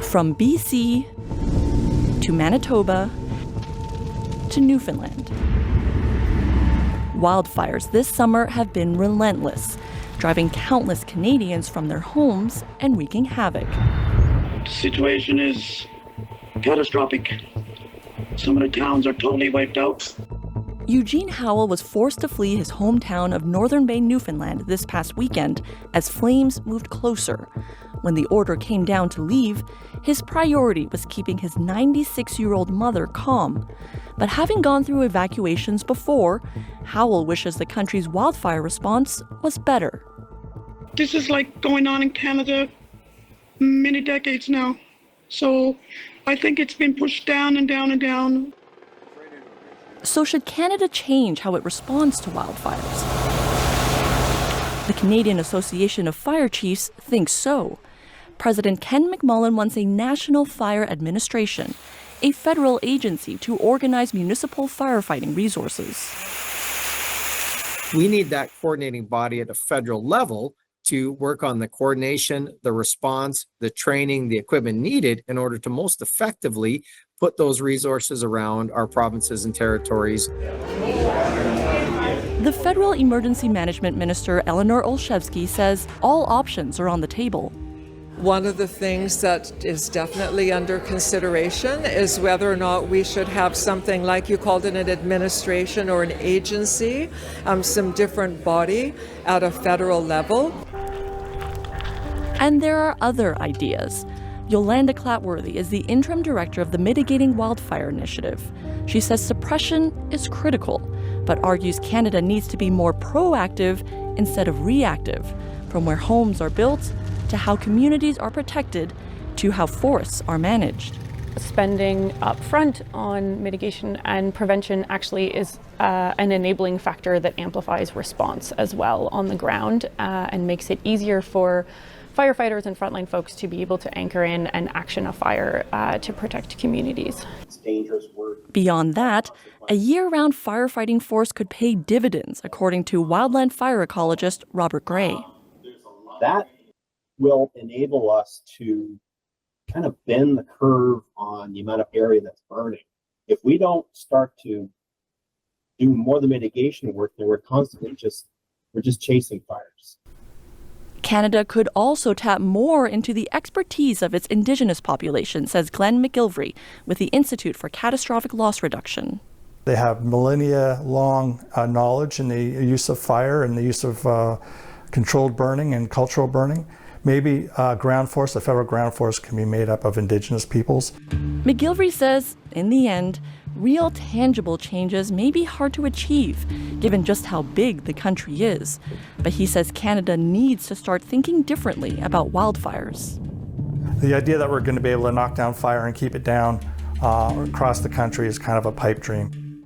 From BC to Manitoba to Newfoundland. Wildfires this summer have been relentless, driving countless Canadians from their homes and wreaking havoc. The situation is catastrophic. Some of the towns are totally wiped out. Eugene Howell was forced to flee his hometown of Northern Bay, Newfoundland this past weekend as flames moved closer. When the order came down to leave, his priority was keeping his 96-year-old mother calm. But having gone through evacuations before, Howell wishes the country's wildfire response was better. This is like going on in Canada many decades now. So I think it's been pushed down and down and down. So should Canada change how it responds to wildfires? The Canadian Association of Fire Chiefs thinks so. President Ken McMullen wants a National Fire Administration, a federal agency to organize municipal firefighting resources. We need that coordinating body at a federal level to work on the coordination, the response, the training, the equipment needed in order to most effectively put those resources around our provinces and territories. The Federal Emergency Management Minister, Eleanor Olszewski, says all options are on the table. One of the things that is definitely under consideration is whether or not we should have something like you called it an administration or an agency, some different body at a federal level. And there are other ideas. Yolanda Clatworthy is the interim director of the Mitigating Wildfire Initiative. She says suppression is critical, but argues Canada needs to be more proactive instead of reactive, from where homes are built to how communities are protected to how forests are managed. Spending upfront on mitigation and prevention actually is an enabling factor that amplifies response as well on the ground and makes it easier for firefighters and frontline folks to be able to anchor in and action a fire to protect communities. It's dangerous work. Beyond that, a year-round firefighting force could pay dividends, according to wildland fire ecologist Robert Gray. That will enable us to kind of bend the curve on the amount of area that's burning. If we don't start to do more of the mitigation work, then we're constantly just chasing fires. Canada could also tap more into the expertise of its Indigenous population, says Glenn McGillivray with the Institute for Catastrophic Loss Reduction. They have millennia-long knowledge in the use of fire and the use of controlled burning and cultural burning. Maybe ground force, the federal ground force, can be made up of Indigenous peoples. McGillivray says, in the end, real tangible changes may be hard to achieve, given just how big the country is. But he says Canada needs to start thinking differently about wildfires. The idea that we're going to be able to knock down fire and keep it down across the country is kind of a pipe dream.